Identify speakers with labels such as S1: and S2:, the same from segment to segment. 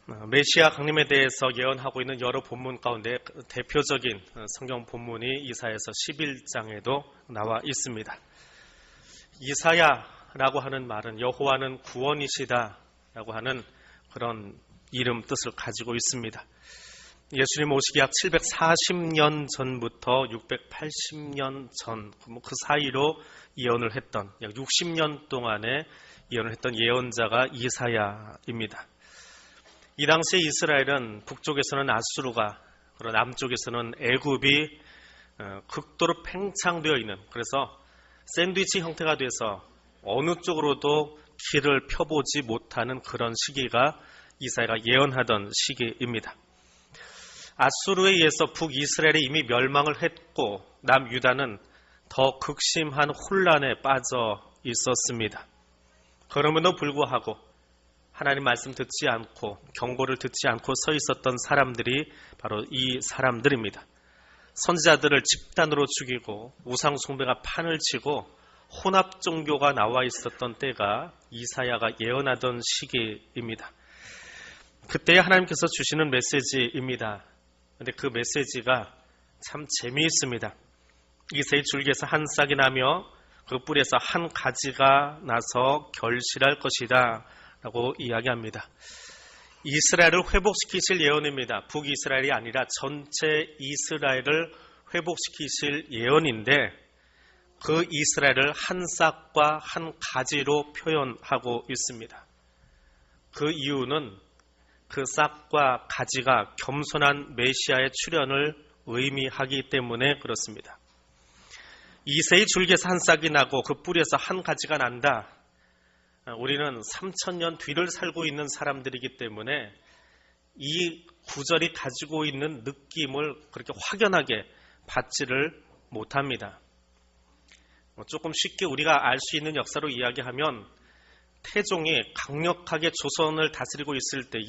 S1: 메시아 강림에 대해서 예언하고 있는 여러 본문 가운데 대표적인 성경 본문이 이사야서 11장에도 나와 있습니다. 이사야라고 하는 말은 여호와는 구원이시다 라고 하는 그런 이름 뜻을 가지고 있습니다. 예수님 오시기 약 740년 전부터 680년 전, 그 사이로 예언을 했던, 약 60년 동안에 예언을 했던 예언자가 이사야입니다. 이 당시에 이스라엘은 북쪽에서는 아수르가, 그리고 남쪽에서는 애굽이 극도로 팽창되어 있는, 그래서 샌드위치 형태가 돼서 어느 쪽으로도 길을 펴보지 못하는 그런 시기가 이사야가 예언하던 시기입니다. 아수르에 의해서 북이스라엘이 이미 멸망을 했고 남유다는 더 극심한 혼란에 빠져 있었습니다. 그럼에도 불구하고 하나님 말씀 듣지 않고 경고를 듣지 않고 서 있었던 사람들이 바로 이 사람들입니다. 선지자들을 집단으로 죽이고 우상 숭배가 판을 치고 혼합 종교가 나와 있었던 때가 이사야가 예언하던 시기입니다. 그때 하나님께서 주시는 메시지입니다. 그런데 그 메시지가 참 재미있습니다. 이새의 줄기에서 한 싹이 나며 그 뿌리에서 한 가지가 나서 결실할 것이다 라고 이야기합니다. 이스라엘을 회복시키실 예언입니다. 북이스라엘이 아니라 전체 이스라엘을 회복시키실 예언인데 그 이스라엘을 한 싹과 한 가지로 표현하고 있습니다. 그 이유는 그 싹과 가지가 겸손한 메시아의 출현을 의미하기 때문에 그렇습니다. 이새의 줄기에서 한 싹이 나고 그 뿌리에서 한 가지가 난다. 우리는 3000년 뒤를 살고 있는 사람들이기 때문에 이 구절이 가지고 있는 느낌을 그렇게 확연하게 받지를 못합니다. 조금 쉽게 우리가 알 수 있는 역사로 이야기하면 태종이 강력하게 조선을 다스리고 있을 때에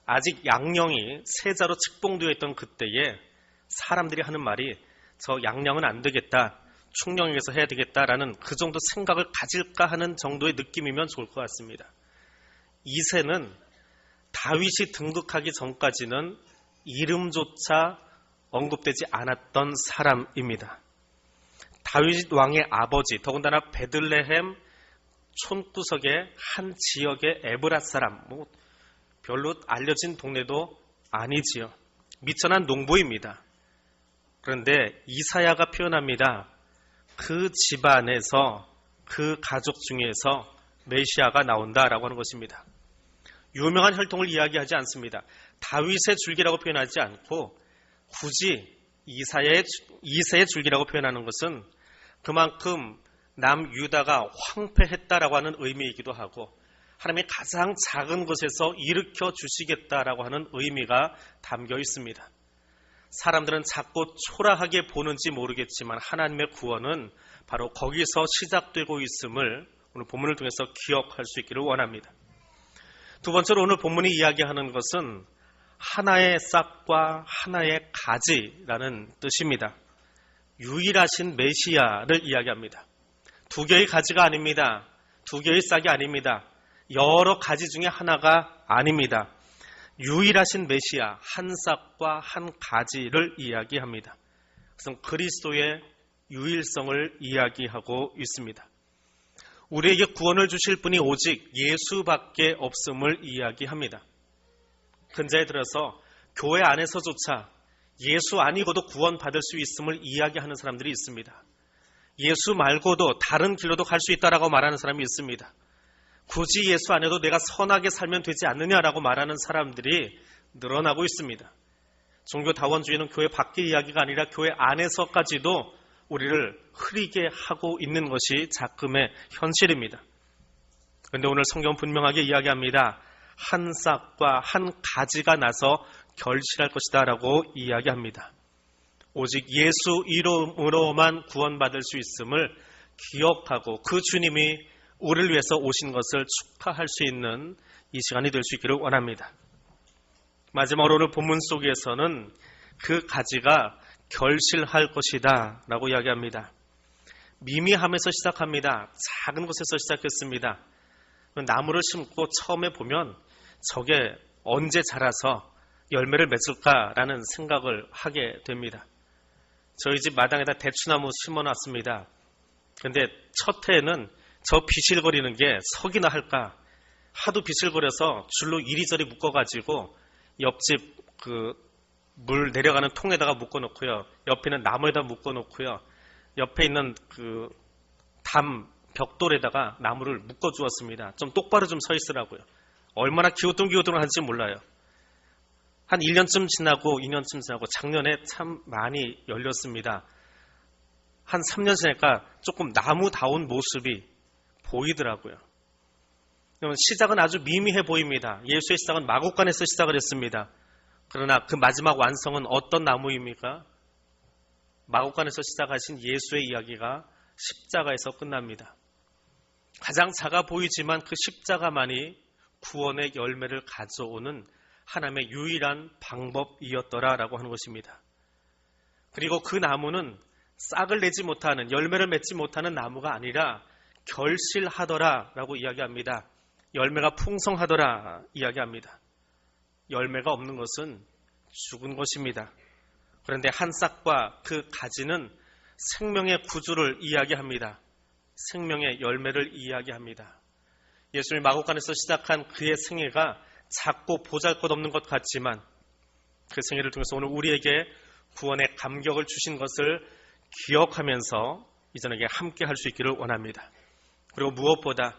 S1: 아직 양령이 세자로 책봉되어 있던 그때에 사람들이 하는 말이 저 양령은 안 되겠다, 충령에게서 해야 되겠다라는 그 정도 생각을 가질까 하는 정도의 느낌이면 좋을 것 같습니다. 이새는 다윗이 등극하기 전까지는 이름조차 언급되지 않았던 사람입니다. 다윗 왕의 아버지, 더군다나 베들레헴 촌구석의 한 지역의 에브랏 사람, 별로 알려진 동네도 아니지요. 미천한 농부입니다. 그런데 이사야가 표현합니다. 그 집안에서, 그 가족 중에서 메시아가 나온다라고 하는 것입니다. 유명한 혈통을 이야기하지 않습니다. 다윗의 줄기라고 표현하지 않고 굳이 이새의 줄기라고 표현하는 것은 그만큼 남유다가 황폐했다라고 하는 의미이기도 하고 하나님이 가장 작은 것에서 일으켜 주시겠다라고 하는 의미가 담겨 있습니다. 사람들은 자꾸 초라하게 보는지 모르겠지만 하나님의 구원은 바로 거기서 시작되고 있음을 오늘 본문을 통해서 기억할 수 있기를 원합니다. 두 번째로 오늘 본문이 이야기하는 것은 하나의 싹과 하나의 가지라는 뜻입니다. 유일하신 메시아를 이야기합니다. 두 개의 가지가 아닙니다. 두 개의 싹이 아닙니다. 여러 가지 중에 하나가 아닙니다. 유일하신 메시아, 한 싹과 한 가지를 이야기합니다. 그것은 그리스도의 유일성을 이야기하고 있습니다. 우리에게 구원을 주실 분이 오직 예수밖에 없음을 이야기합니다. 근자에 들어서 교회 안에서조차 예수 아니고도 구원받을 수 있음을 이야기하는 사람들이 있습니다. 예수 말고도 다른 길로도 갈 수 있다라고 말하는 사람이 있습니다. 굳이 예수 안에도 내가 선하게 살면 되지 않느냐라고 말하는 사람들이 늘어나고 있습니다. 종교다원주의는 교회 밖의 이야기가 아니라 교회 안에서까지도 우리를 흐리게 하고 있는 것이 작금의 현실입니다. 그런데 오늘 성경 분명하게 이야기합니다. 한 싹과 한 가지가 나서 결실할 것이다 라고 이야기합니다. 오직 예수 이름으로만 구원받을 수 있음을 기억하고 그 주님이 우리를 위해서 오신 것을 축하할 수 있는 이 시간이 될 수 있기를 원합니다. 마지막으로 오늘 본문 속에서는 그 가지가 결실할 것이다 라고 이야기합니다. 미미함에서 시작합니다. 작은 곳에서 시작했습니다. 나무를 심고 처음에 보면 저게 언제 자라서 열매를 맺을까라는 생각을 하게 됩니다. 저희 집 마당에다 대추나무 심어놨습니다. 근데 첫 해에는 저 비실거리는 게 석이나 할까 하도 비실거려서 줄로 이리저리 묶어가지고 옆집 물 내려가는 통에다가 묶어놓고요. 옆에 있는 나무에다 묶어놓고요. 옆에 있는 담 벽돌에다가 나무를 묶어주었습니다. 좀 똑바로 좀 서 있으라고요. 얼마나 기우뚱기우뚱한지 몰라요. 한 1년쯤 지나고 2년쯤 지나고 작년에 참 많이 열렸습니다. 한 3년 지나니까 조금 나무다운 모습이 보이더라고요. 시작은 아주 미미해 보입니다. 예수의 시작은 마곡간에서 시작을 했습니다. 그러나 그 마지막 완성은 어떤 나무입니까? 마곡간에서 시작하신 예수의 이야기가 십자가에서 끝납니다. 가장 작아 보이지만 그 십자가만이 구원의 열매를 가져오는 하나님의 유일한 방법이었더라라고 하는 것입니다. 그리고 그 나무는 싹을 내지 못하는, 열매를 맺지 못하는 나무가 아니라 결실하더라라고 이야기합니다. 열매가 풍성하더라 이야기합니다. 열매가 없는 것은 죽은 것입니다. 그런데 한 싹과 그 가지는 생명의 구주를 이야기합니다. 생명의 열매를 이야기합니다. 예수님이 마곡간에서 시작한 그의 생애가 작고 보잘것없는 것 같지만 그 생애를 통해서 오늘 우리에게 구원의 감격을 주신 것을 기억하면서 이전에게 함께 할 수 있기를 원합니다. 그리고 무엇보다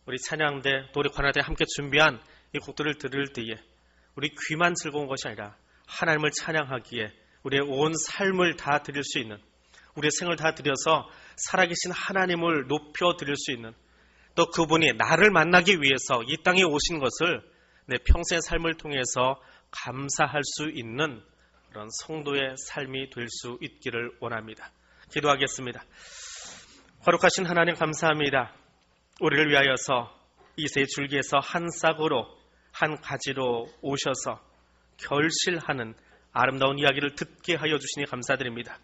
S1: 우리 찬양대, 노래관할대 함께 준비한 이 곡들을 들을 때에 우리 귀만 즐거운 것이 아니라 하나님을 찬양하기에 우리의 온 삶을 다 드릴 수 있는, 우리의 생을 다 드려서 살아계신 하나님을 높여 드릴 수 있는, 또 그분이 나를 만나기 위해서 이 땅에 오신 것을 내 평생의 삶을 통해서 감사할 수 있는 그런 성도의 삶이 될 수 있기를 원합니다. 기도하겠습니다. 거룩하신 하나님 감사합니다. 우리를 위하여서 이세 줄기에서 한 싹으로, 한 가지로 오셔서 결실하는 아름다운 이야기를 듣게 하여 주시니 감사드립니다.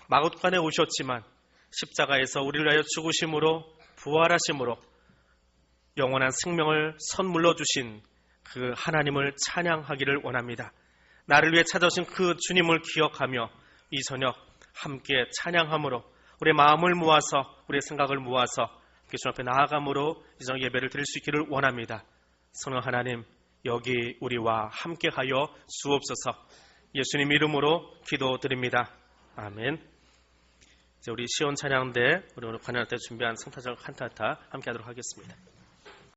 S1: 마곡간에 오셨지만 십자가에서 우리를 위하여 죽으심으로, 부활하심으로 영원한 생명을 선물로 주신 그 하나님을 찬양하기를 원합니다. 나를 위해 찾아오신 그 주님을 기억하며 이 저녁 함께 찬양함으로 우리의 마음을 모아서, 우리의 생각을 모아서 주님 앞에 나아감으로 이 저녁 예배를 드릴 수 있기를 원합니다. 성령 하나님, 여기 우리와 함께하여 주옵소서. 예수님 이름으로 기도드립니다. 아멘. 이제 우리 시온 찬양대, 우리 오늘 관현할 때 준비한 성타절 칸타타 함께하도록 하겠습니다.